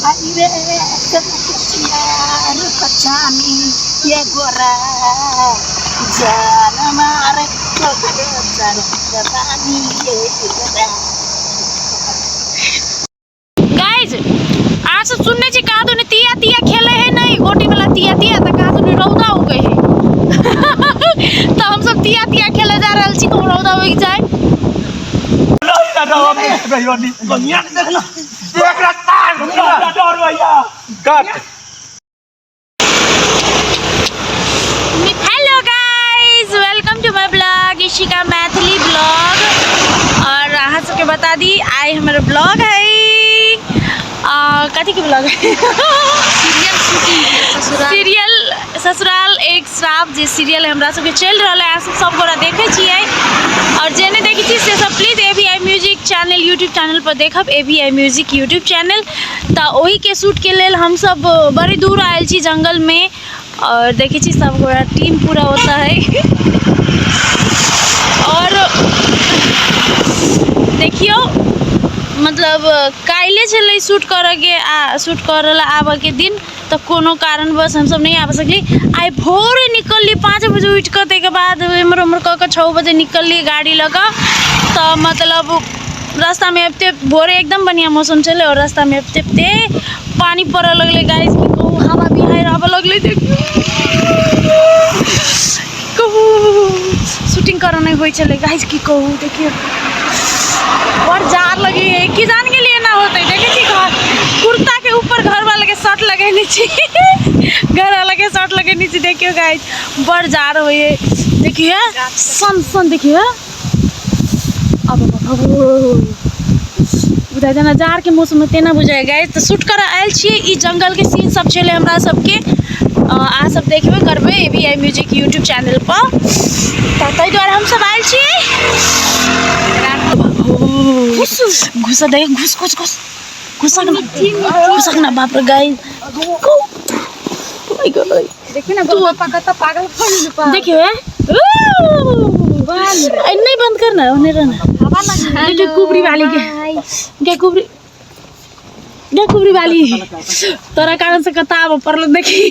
Aire kemudian kecami ya gora jana mare kebetulan datani ye guys आज सुनने छी कहा तूने तिया तिया खेले है नहीं गोटी वाला तिया तिया तो कहा तूने रौदा हो गए है तो हम सब तिया तिया खेले जा रहल छी तो रौदा हो जाए hello guys welcome to my blog Ishika Maithili blog और अहाँ सबके बता दी आई हमारे ब्लॉग है कथी के ब्लॉग है सीरियल ससुराल एक श्राप जे सीरियल हमरा सबके चल रहा है सब गोरा देखे छिए और जेने देखी छी से सब please AVI music channel YouTube channel पर देखब AVI म्यूजिक यूट्यूब चैनल तो वही के शूट के लेल हम सब बड़ी दूर आयल छी जंगल में और देखी छी सब गोरा टीम पूरा होता है और देखियो मतलब काले चल शूट कर आब के दिन तो कोनो कारणवश हम सब नहीं आ सकली आई भोरे निकल 5 बजे उठ कर के बाद इमर उमर कर 6 बजे निकल गाड़ी लगा तो मतलब रास्ता में अबते भोरे एकदम बढ़िया मौसम चले और रास्ता में अबते पानी पड़ लगले गाइस की कहू हवा बिहार आवे लगले शूटिंग कर नहीं होई चले गाइस की कहू देखिए और जार लगे कि जान के लिए ना होते देखे छी कुर्ता के ऊपर घर वाले के शर्ट लगे नीचे घर वाला के शर्ट लगे नीचे देखियो गाइस बड़ जार होए देखिए सन सन देखिए अब बुझा जाना जार के मौसम में तेना बुझाए गाइस तो शूट कर आयल छी ई जंगल के सीन सब चले हमरा सबके आ सब देखबे करबे AVI म्यूजिक यूट्यूब चैनल पर तो तै द्वारा हम सब आयल छी घुस दे घुस ना बाप रे गाइस देखिए ना पापा का तो पागल फल देखिए नहीं बंद करना होने रहना हवा लगी देखिए कुबरी वाली के कुबरी वाली तोरा कारण से कता परल देखी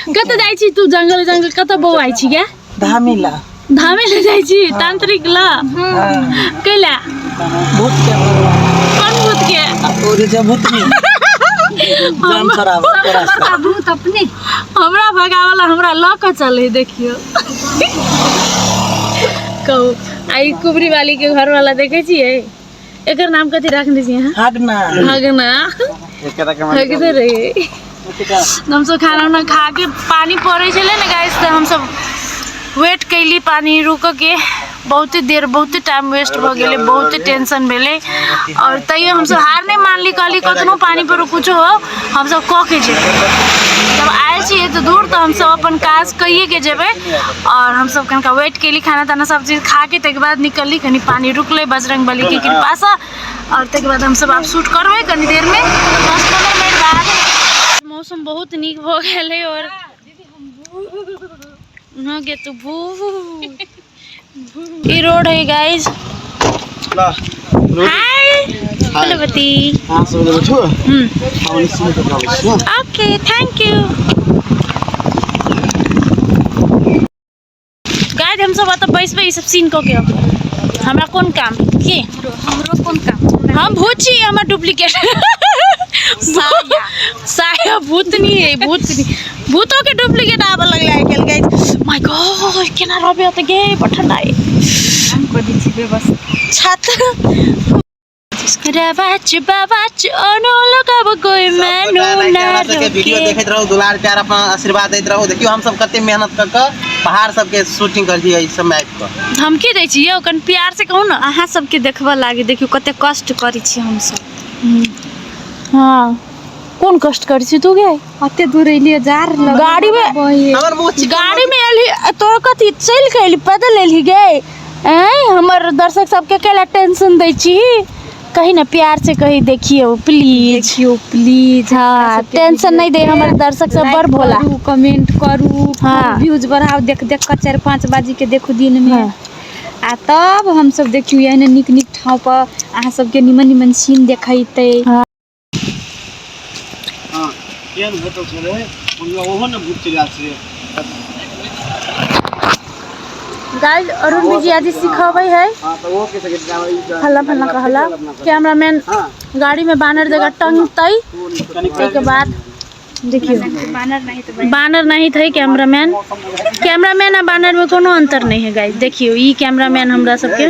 कत जाई छी तू जंगल जंगल कत बौ आई छी क्या धामिला जाई छी तांत्रिक ला कैला भूत के कौन भूत के और जे भूत नहीं जान खराब सब भूत अपने हमरा भगावला हमरा ल के चले देखियो कहू आई कुबरी वाली के घर वाला देखे छिए एकर नाम कथि रखने छिए हगना एकरा के हगदे रहे हम सब खाना ना खा के पानी पड़े चले ना गाइस तो हम सब वेट कैली पानी रुक के बहुत देर बहुत टाइम वेस्ट भ गेले बहुत टेंशन भेले और तैयो हम सब हार नहीं मान ली कहली कतनो पानी पर कुछ हो हम सब क के जेबे जब आए छी तो दूर तो हम सब अपन काज कइए के जेबे और हम सब कनका वेट कैली खाना ताना सब चीज खा के तक बाद निकलली कनी पानी रुकले बजरंगबली के कृपा से और तक बाद हम सब आप शूट करबे कनी देर में 10-15 मिनट बाद मौसम बहुत नीक भ गेले और न गे तू भू ये रोड है गाइस हाय हेलो बती हां सब बैठो ओके थैंक यू गाइस हम सब तो बैस पे सब सीन को के हमरा कौन काम के हमरो कौन काम हम भूत छी हमर डुप्लीकेट साया भूत नहीं है भूतों के डुप्लीकेट आवे लगले आइ गेल गाइस माय गॉड केना रहबे त गे पठनाई हम को दी छी बस छात बाबाच ओनो लगाब कोई मेनू ना के वीडियो देखैत रहू दुलार प्यार अपन आशीर्वाद दैत रहू देखियो हम सब कते मेहनत क के पहाड़ सब के शूटिंग कर दिए इस समय पर हम की दै छी यो कन प्यार से कहू ना अहाँ सबके देखबा लागे देखियो कते कष्ट करी छी हम सब हां कौन कष्ट करी छी तू गे कते दूर एलिए जार गाड़ी में हमर मोच गाड़ी में एली तो कथि चल के एली पैदल एली गे हमर दर्शक सबके केला टेंशन दै छी कहीं ना प्यार से कहीं देखियो प्लीज हाँ टेंशन नहीं दे हमारे दर्शक सब बड़ भोला कमेंट करू हाँ व्यूज बढ़ाओ देख देख कर 4-5 बाजी के देखू दिन में हाँ। आ तब हम सब देखियो एने निक निक ठाव पर अहाँ सबके निमन निमन सीन देखैते हाँ। केहन भेटल छलै ओहो ने भूत चला छै गाइस अरुण जी आज सिखावे है हां तो वो के सके हल्ला फल्ला कहला कैमरामैन गाड़ी में बानर जगह टंगतई के बाद देखियो बानर नहीं थे कैमरामैन आ बानर में कोनो अंतर नहीं है गाइस। देखियो ई कैमरामैन हमरा सबके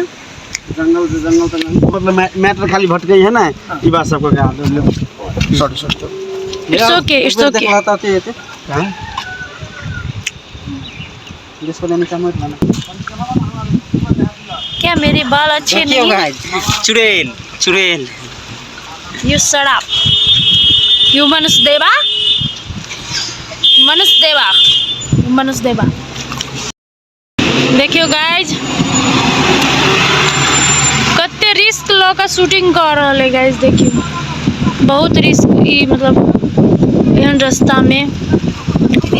जंगल से जंगल तक मतलब मैटर खाली भटकई है ना ई बात सबको के सॉरी इट्स ओके देखलाता ते हां जिसको लेने का मत माना क्या मेरे बाल अच्छे नहीं हैं? चुड़ैल You shut up. You Manusdeva? देखियो गाइज कते रिस्क लो का शूटिंग कर रहा है गाइज। देखियो बहुत रिस्क ई मतलब एहन रास्ता में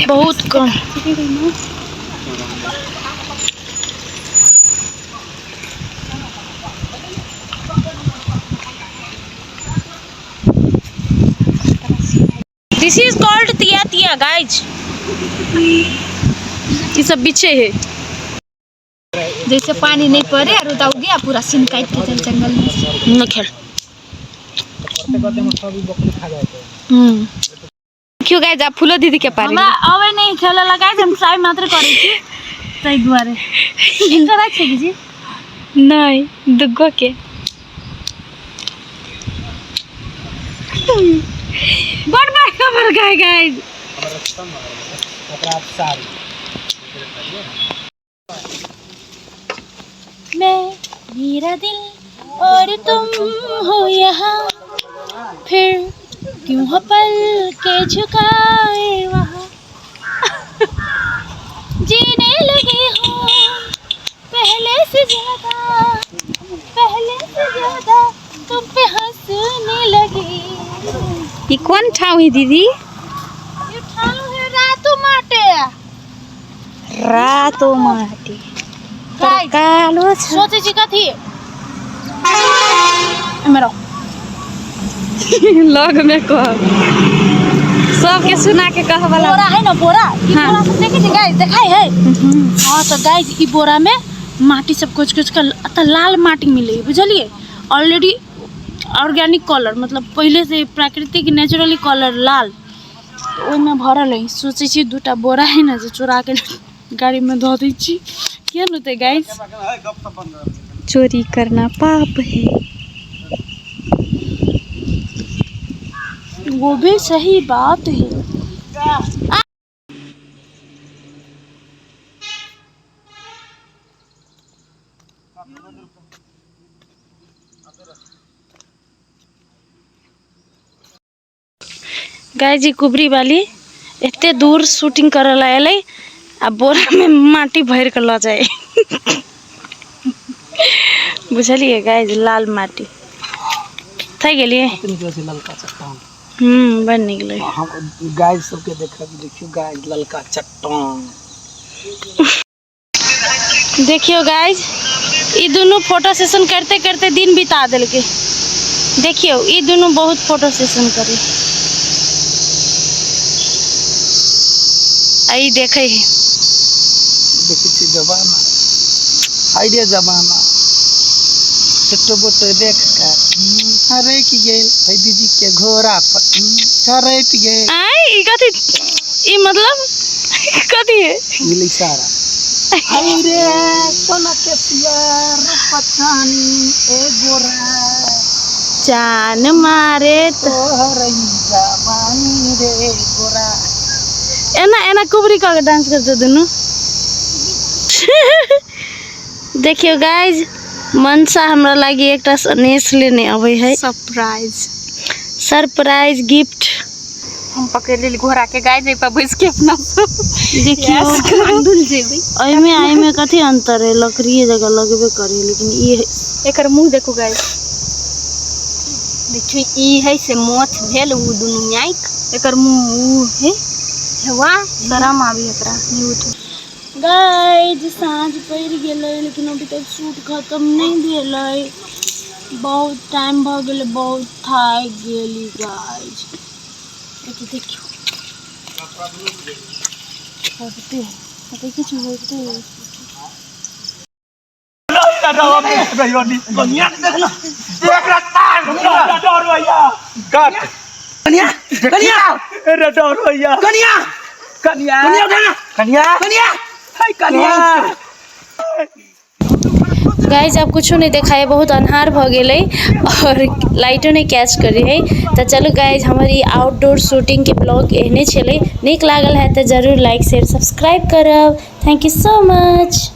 बहुत कम दिस इज कॉल्ड तिया तिया गाइज। ये सब पीछे है जैसे पानी नहीं पड़े और उतार गया पूरा सीन काट के चल जंगल में न खेल क्यों गाइज आप फूलो दीदी के पारी हमरा अवे नहीं खेला लगा हम ट्राई मात्र करे छी तई दुआरे इनका राख छै जी नहीं दुगो के बड़ बड़ खबर गाइज मैं मेरा दिल और तुम हो यहाँ फिर क्यों हो पल के झुकाए वहाँ जीने लगी हूँ पहले से ज्यादा तुम पे हंसने लगी। ये कौन ठाव है दीदी? ये ठाव है रातो माटी कालो सोचे जी का थी मेरो लग में कह सबके सुना के कह वाला बोरा है ना बोरा ई बोरा सब देखे छी गाइस देखाई है हां तो गाइस ई बोरा में माटी सब कुछ का त लाल माटी मिले बुझलिए ऑलरेडी ऑर्गेनिक कलर मतलब पहले से प्राकृतिक नेचुरली कलर लाल तो ओइ में भरल है। सोचे छी दूटा बोरा है ना जो चोरा के गाड़ी में धो दी छी क्या होते गाइस चोरी करना पाप है वो भी सही बात है। गाइस जी कुबरी वाली इतने दूर शूटिंग करल आयल आ बोरा में माटी भर के ल जाए बुझलिए गाइस लाल माटी थे गेलिए ललका चट्टान बन निकले हम गाइस सबके देखियो गाइस ललका चट्टान देखियो गाइस ये दोनों फोटो सेशन करते करते दिन बिता दिल के। देखियो ये दोनों बहुत फोटो सेशन करे आई देखे है देखी छी जमाना आइडिया जमाना छोटो बोटो देख कर हरे की गेल भाई दीदी के घोड़ा पर चरैत गेल आई ई कथि ई मतलब कथि है मिली सारा हरे सोना के प्यार पछानी ए गोरा जान मारे तो तोहरई जवानी रे गोरा एना एना कुबरी का डांस करते दोनों देखियो गाइज मनसा हमरा लगी एक सनेस लेने आवे है सरप्राइज गिफ्ट हम पकड़ ले घोड़ा के गाय जे पर बैस के अपना देखियो अंदुल जेबे आई में कथी अंतर है लकड़ी जगह लगबे करे लेकिन ये एकर मुंह देखो गाइस देखियो ई है से मोछ भेल उ दुनु न्याक एकर मुंह है हेवा शरम आवी एकरा नहीं उठ गाइज सांझ पड़ गेलै लेकिन अभी तक शूट खत्म नहीं भेलै बहुत टाइम भ गेलै बहुत थाक गेली गाइज देखियो गाइज अब कुछ नहीं देखा है, बहुत अन्हार भ गए और लाइटो नहीं कैच करी है। तो चलो गाइज हमारी आउटडोर शूटिंग के ब्लॉग एहने छे। निक लागल है तो जरूर लाइक शेयर सब्सक्राइब करब। Thank you so much.